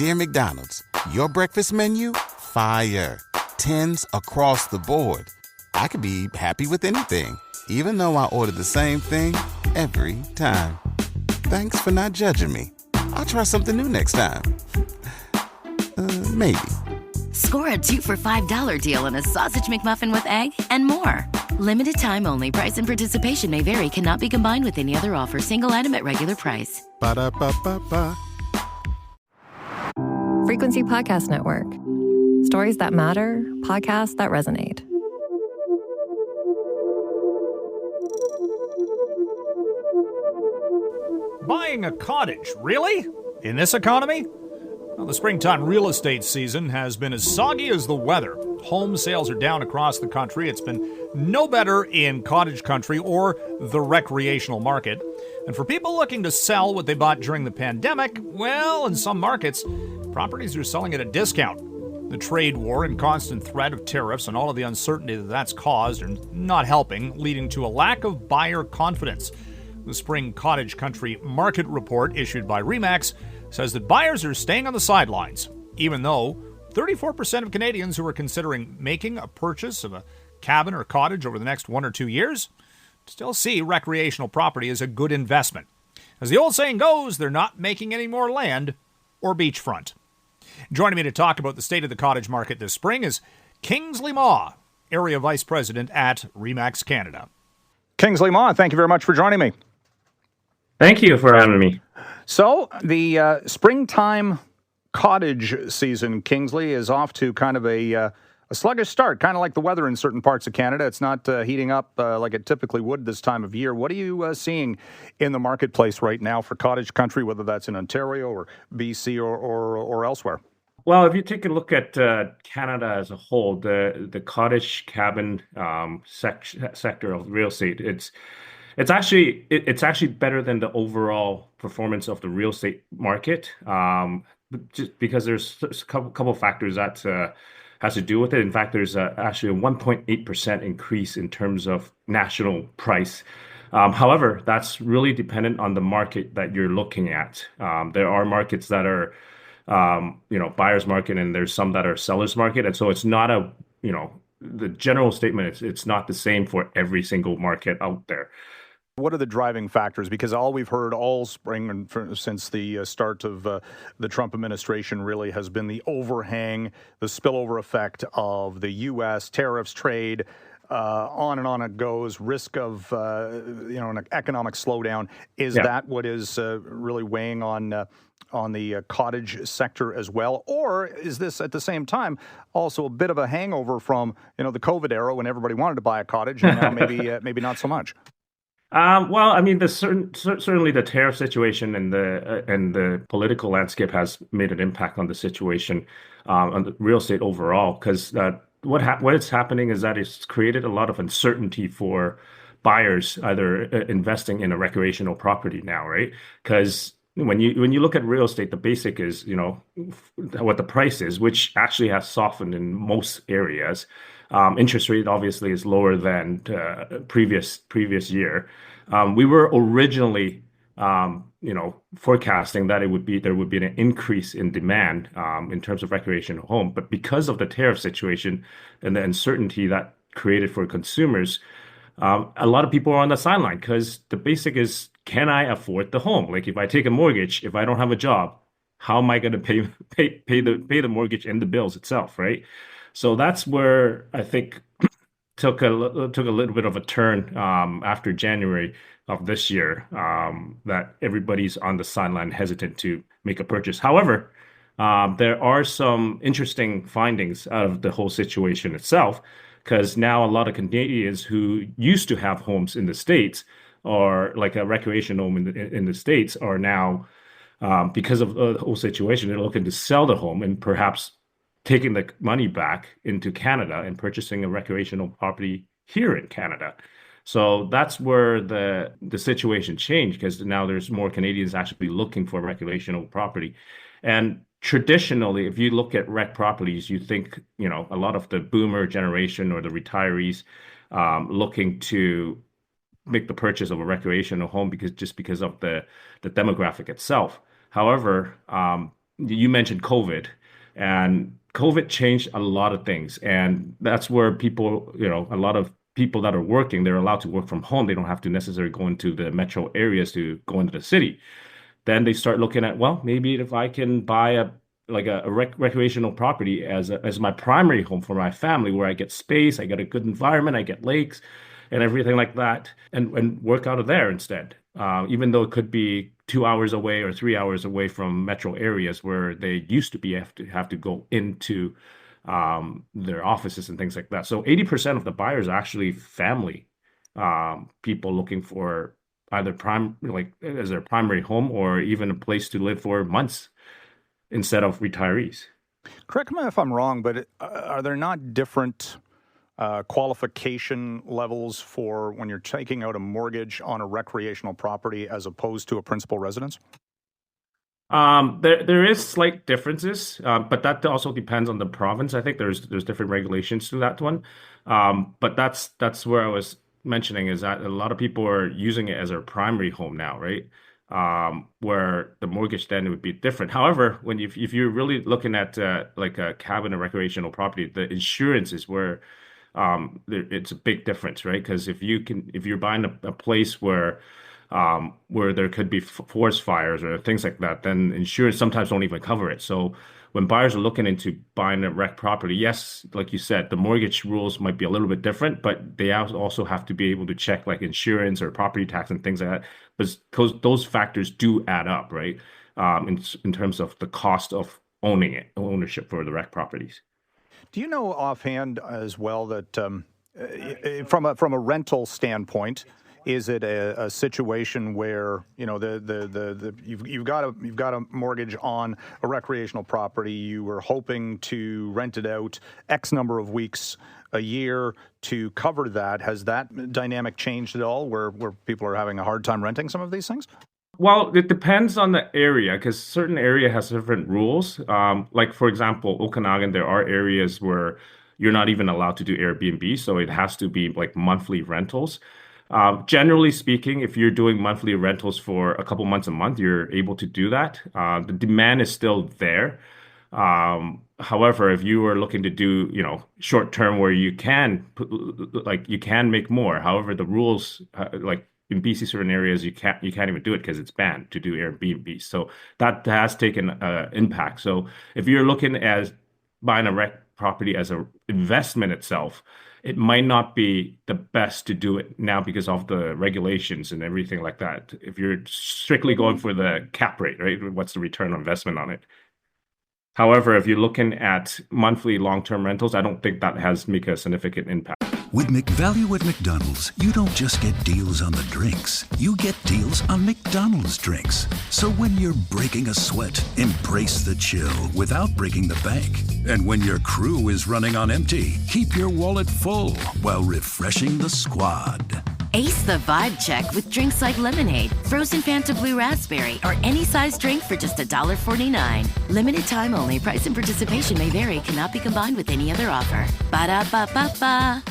Dear McDonald's, your breakfast menu? Fire. 10s across the board. I could be happy with anything, even though I ordered the same thing every time. Thanks for not judging me. I'll try something new next time. Maybe. Score a 2 for $5 deal on a sausage McMuffin with egg and more. Limited time only. Price and participation may vary. Cannot be combined with any other offer. Single item at regular price. Ba-da-ba-ba-ba. Frequency Podcast Network. Stories that matter, podcasts that resonate. Buying a cottage, really? In this economy? Well, the springtime real estate season has been as soggy as the weather. Home sales are down across the country. It's been no better in cottage country or the recreational market. And for people looking to sell what they bought during the pandemic, well, in some markets, properties are selling at a discount. The trade war and constant threat of tariffs and all of the uncertainty that that's caused are not helping, leading to a lack of buyer confidence. The spring cottage country market report issued by RE/MAX says that buyers are staying on the sidelines, even though 34% of Canadians who are considering making a purchase of a cabin or cottage over the next 1 or 2 years still see recreational property as a good investment. As the old saying goes, they're not making any more land or beachfront. Joining me to talk about the state of the cottage market this spring is Kingsley Ma, Area Vice President at RE/MAX Canada. Kingsley Ma, thank you very much for joining me. Thank you for having me. So, the springtime cottage season, Kingsley, is off to kind of a sluggish start, kind of like the weather in certain parts of Canada. It's not heating up like it typically would this time of year. What are you seeing in the marketplace right now for cottage country, whether that's in Ontario or BC or elsewhere? Well, if you take a look at Canada as a whole, the cottage cabin sector of real estate, it's actually better than the overall performance of the real estate market, just because there's a couple factors that has to do with it. In fact, there's actually a 1.8% increase in terms of national price. However, that's really dependent on the market that you're looking at. There are markets that are buyer's market, and there's some that are seller's market. And so it's not the general statement, it's not the same for every single market out there. What are the driving factors? Because all we've heard all spring and since the start of the Trump administration really has been the overhang, the spillover effect of the U.S. tariffs, trade, on and on it goes, risk of an economic slowdown. Is that what is really weighing on the cottage sector as well? Or is this at the same time also a bit of a hangover from the COVID era when everybody wanted to buy a cottage, and now maybe not so much? Well, I mean, certainly the tariff situation and the political landscape has made an impact on the situation on the real estate overall. Because what is happening is that it's created a lot of uncertainty for buyers either investing in a recreational property now, right? Because when you look at real estate, the basic is what the price is, which actually has softened in most areas. Interest rate obviously is lower than previous year. We were originally forecasting that there would be an increase in demand in terms of recreational home, but because of the tariff situation and the uncertainty that created for consumers, a lot of people are on the sideline because the basic is, can I afford the home? Like if I take a mortgage, if I don't have a job, how am I going to pay the mortgage and the bills itself, right? So that's where I think took a little bit of a turn after January of this year, that everybody's on the sideline hesitant to make a purchase. However, there are some interesting findings out of the whole situation itself, because now a lot of Canadians who used to have homes in the States or like a recreation home in the States are now, because of the whole situation, they're looking to sell the home and perhaps taking the money back into Canada and purchasing a recreational property here in Canada. So that's where the situation changed, because now there's more Canadians actually looking for recreational property. And traditionally, if you look at rec properties, you think, a lot of the boomer generation or the retirees looking to make the purchase of a recreational home because of the demographic itself. However, you mentioned COVID, and COVID changed a lot of things. And that's where people, a lot of people that are working, they're allowed to work from home. They don't have to necessarily go into the metro areas to go into the city. Then they start looking at, well, maybe if I can buy a recreational property as my primary home for my family, where I get space, I get a good environment, I get lakes and everything like that, and work out of there instead. Even though it could be 2 hours away or 3 hours away from metro areas where they used to be have to go into their offices and things like that. So 80% of the buyers are actually family people looking for either as their primary home or even a place to live for months instead of retirees. Correct me if I'm wrong, but are there not different qualification levels for when you're taking out a mortgage on a recreational property as opposed to a principal residence? There is slight differences, but that also depends on the province. I think there's different regulations to that one. But that's where I was mentioning, is that a lot of people are using it as their primary home now, right? Where the mortgage then would be different. However, if you're really looking at like a cabin or recreational property, the insurance is where it's a big difference, right? Because if you're buying a place where there could be forest fires or things like that, then insurance sometimes don't even cover it. So when buyers are looking into buying a rec property, yes, like you said, the mortgage rules might be a little bit different, but they also have to be able to check like insurance or property tax and things like that. But those factors do add up, right? In terms of the cost of ownership for the rec properties. Do you know offhand as well that from a rental standpoint, is it a situation where you've got a mortgage on a recreational property, you were hoping to rent it out X number of weeks a year to cover that? Has that dynamic changed at all, where people are having a hard time renting some of these things? Well, it depends on the area, because certain area has different rules. Like for example, Okanagan, there are areas where you're not even allowed to do Airbnb, so it has to be like monthly rentals. Generally speaking, if you're doing monthly rentals for a couple months a month, you're able to do that. The demand is still there. However, if you are looking to do, short term where you can make more. However, the rules, like in BC, certain areas you can't even do it because it's banned to do Airbnb. So that has taken impact. So if you're looking at buying a rec property as an investment itself, it might not be the best to do it now because of the regulations and everything like that. If you're strictly going for the cap rate, right? What's the return on investment on it? However, if you're looking at monthly long-term rentals, I don't think that has make a significant impact. With McValue at McDonald's, you don't just get deals on the drinks. You get deals on McDonald's drinks. So when you're breaking a sweat, embrace the chill without breaking the bank. And when your crew is running on empty, keep your wallet full while refreshing the squad. Ace the vibe check with drinks like lemonade, frozen Fanta Blue Raspberry, or any size drink for just $1.49. Limited time only. Price and participation may vary. Cannot be combined with any other offer. Ba-da-ba-ba-ba.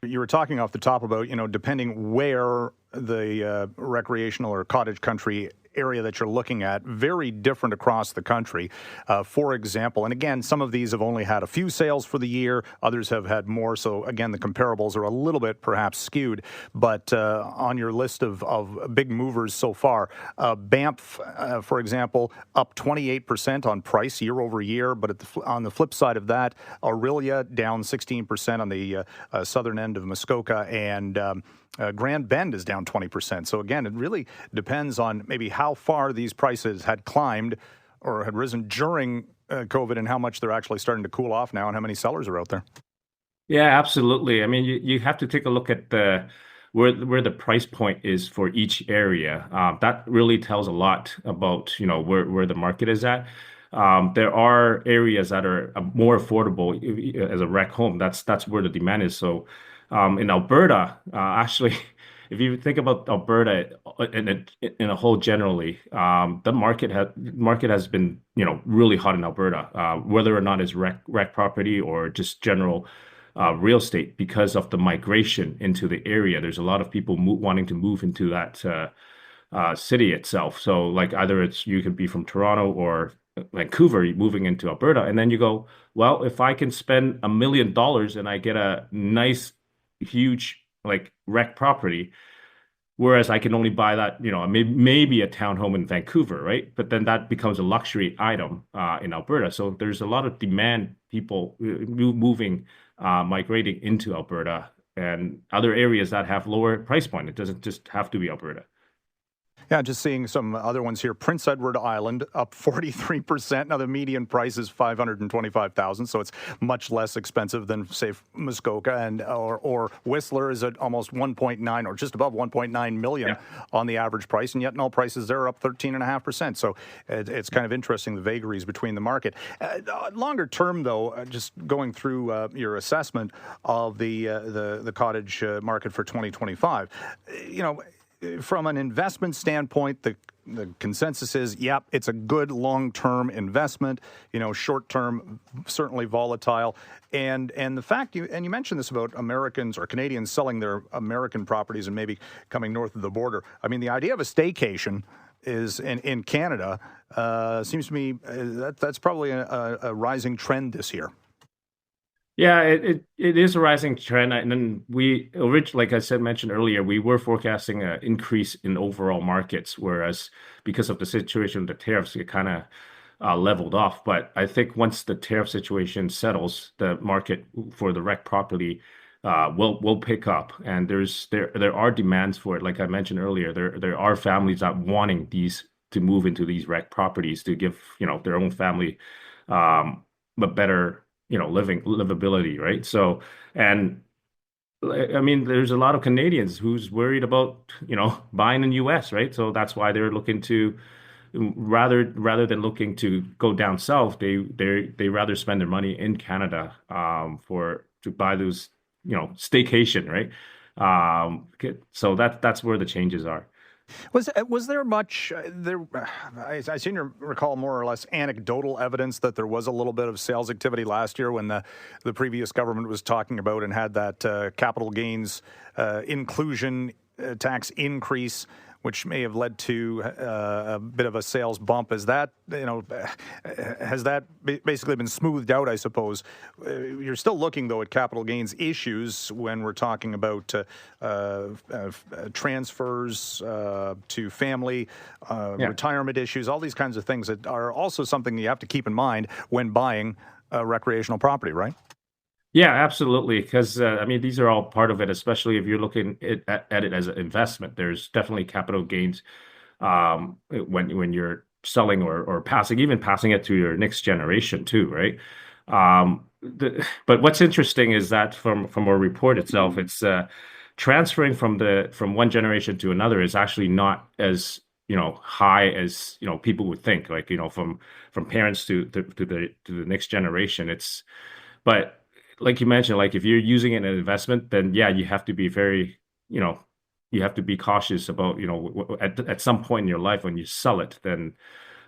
You were talking off the top about, depending where the recreational or cottage country area that you're looking at, very different across the country. For example, and again, some of these have only had a few sales for the year, others have had more. So again, the comparables are a little bit perhaps skewed. But on your list of big movers so far, Banff, for example, up 28% on price year over year. But on the flip side of that, Aurelia down 16% on the southern end of Muskoka, and Grand Bend is down 20%. So again, it really depends on maybe how far these prices had climbed or had risen during COVID and how much they're actually starting to cool off now and how many sellers are out there. Yeah, absolutely. I mean, you have to take a look at where the price point is for each area. That really tells a lot about, where the market is at. There are areas that are more affordable as a rec home. That's where the demand is. So in Alberta, actually, if you think about Alberta in a whole generally, the market has been really hot in Alberta, whether or not it's rec property or just general real estate, because of the migration into the area. There's a lot of people wanting to move into that city itself. So like either you could be from Toronto or Vancouver, moving into Alberta, and then you go, well, if I can spend $1 million and I get a nice, huge like rec property, whereas I can only buy that, maybe a townhome in Vancouver, right? But then that becomes a luxury item in Alberta. So there's a lot of demand, people moving, migrating into Alberta and other areas that have lower price point. It doesn't just have to be Alberta. Yeah, just seeing some other ones here. Prince Edward Island up 43%. Now the median price is $525,000, so it's much less expensive than, say, Muskoka and or Whistler is at almost 1.9 or just above 1.9 million on the average price, and yet all prices there are up 13.5%. So it's kind of interesting, the vagaries between the market. Longer term, though, just going through your assessment of the cottage market for 2025, from an investment standpoint, the consensus is, it's a good long-term investment. Short-term, certainly volatile. And the fact you mentioned this about Americans or Canadians selling their American properties and maybe coming north of the border. I mean, the idea of a staycation is in Canada seems to me that's probably a rising trend this year. Yeah, it is a rising trend, and then we originally, like I mentioned earlier, we were forecasting an increase in overall markets, whereas because of the situation, the tariffs, it kind of leveled off. But I think once the tariff situation settles, the market for the rec property will pick up, and there are demands for it. Like I mentioned earlier, there are families that wanting these to move into these rec properties to give their own family a better livability, right? So, and I mean, there's a lot of Canadians who's worried about, buying in the US, right? So that's why they're looking to, rather than looking to go down south, they rather spend their money in Canada to buy those, staycation, right? So that's where the changes are. Was there much there? I seem to recall more or less anecdotal evidence that there was a little bit of sales activity last year when the previous government was talking about and had that capital gains inclusion tax increase, which may have led to a bit of a sales bump. Has that basically been smoothed out, I suppose? You're still looking, though, at capital gains issues when we're talking about transfers to family, retirement issues, all these kinds of things that are also something you have to keep in mind when buying a recreational property, right? Yeah, absolutely. Because these are all part of it, especially if you're looking at it as an investment. There's definitely capital gains when you're selling or passing it to your next generation too, right? But what's interesting is that from our report itself, it's transferring from one generation to another is actually not as high as people would think. Like from parents to the next generation, but. Like you mentioned, like if you're using it in an investment, then you have to be very, you have to be cautious about, at some point in your life when you sell it, then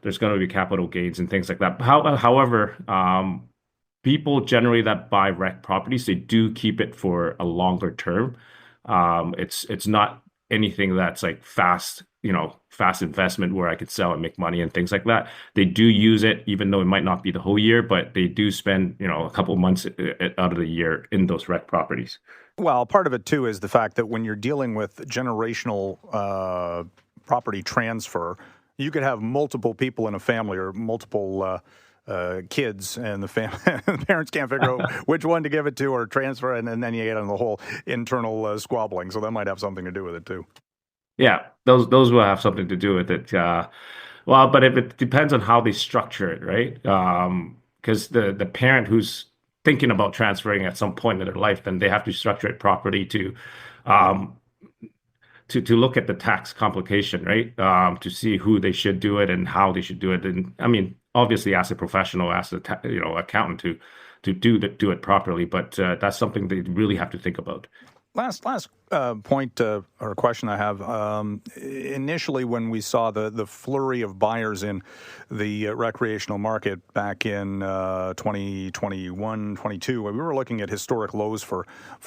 there's going to be capital gains and things like that. However, people generally that buy rec properties, they do keep it for a longer term. It's not anything that's like fast investment where I could sell and make money and things like that. They do use it, even though it might not be the whole year, but they do spend, a couple of months out of the year in those rec properties. Well, part of it too is the fact that when you're dealing with generational property transfer, you could have multiple people in a family or multiple kids, and the parents can't figure out which one to give it to or transfer, and then you get on the whole internal squabbling. So that might have something to do with it too. Yeah, those will have something to do with it. But if it depends on how they structure it, right? Because the parent who's thinking about transferring at some point in their life, then they have to structure it properly to look at the tax complication, right? To see who they should do it and how they should do it. And I mean, obviously, as a professional, as a accountant, to do it properly. But that's something they really have to think about. Last point or question I have. Initially, when we saw the flurry of buyers in the recreational market back in 2021, 22, we were looking at historic lows for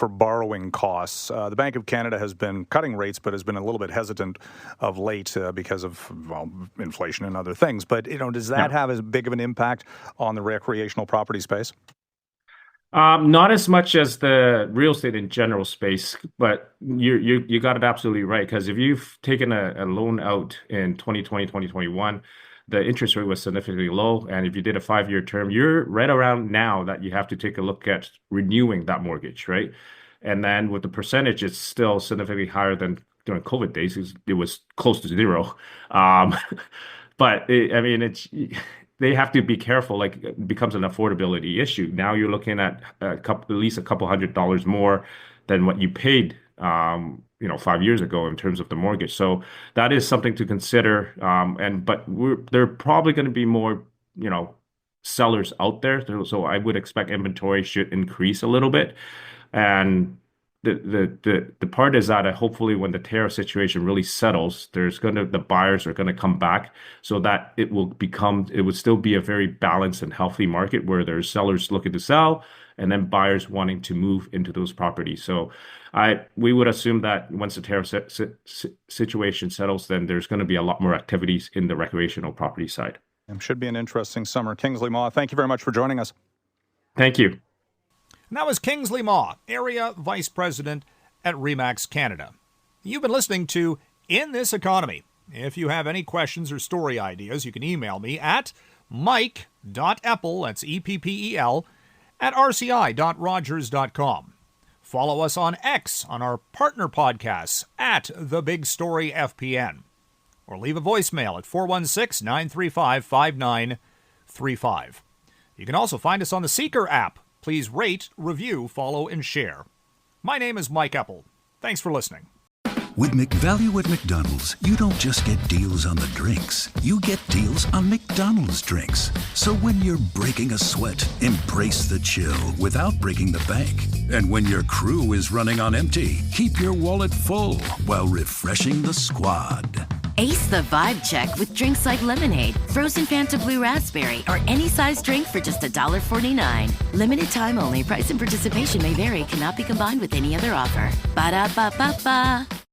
borrowing costs. The Bank of Canada has been cutting rates, but has been a little bit hesitant of late because of inflation and other things. But does that have as big of an impact on the recreational property space? Not as much as the real estate in general space, but you got it absolutely right. Because if you've taken a loan out in 2020, 2021, the interest rate was significantly low. And if you did a 5-year term, you're right around now that you have to take a look at renewing that mortgage, right? And then with the percentage, it's still significantly higher than during COVID days. It was close to zero. But they have to be careful. Like, it becomes an affordability issue. Now you're looking at at least a couple $100 more than what you paid, 5 years ago in terms of the mortgage. So that is something to consider. But there are probably going to be more, sellers out there. So I would expect inventory should increase a little bit. And the part is that hopefully when the tariff situation really settles, the buyers are going to come back, so that it would still be a very balanced and healthy market where there's sellers looking to sell and then buyers wanting to move into those properties. So we would assume that once the tariff situation settles, then there's going to be a lot more activities in the recreational property side. It should be an interesting summer. Kingsley Ma, thank you very much for joining us. Thank you. And that was Kingsley Ma, Area Vice President at RE/MAX Canada. You've been listening to In This Economy. If you have any questions or story ideas, you can email me at mike.eppel, that's E-P-P-E-L, at rci.rogers.com. Follow us on X on our partner podcasts at The Big Story FPN. Or leave a voicemail at 416-935-5935. You can also find us on the Seeker app. Please rate, review, follow, and share. My name is Mike Eppel. Thanks for listening. With McValue at McDonald's, you don't just get deals on the drinks. You get deals on McDonald's drinks. So when you're breaking a sweat, embrace the chill without breaking the bank. And when your crew is running on empty, keep your wallet full while refreshing the squad. Ace the vibe check with drinks like lemonade, frozen Fanta Blue Raspberry, or any size drink for just $1.49. Limited time only. Price and participation may vary. Cannot be combined with any other offer. Ba-da-ba-ba-ba.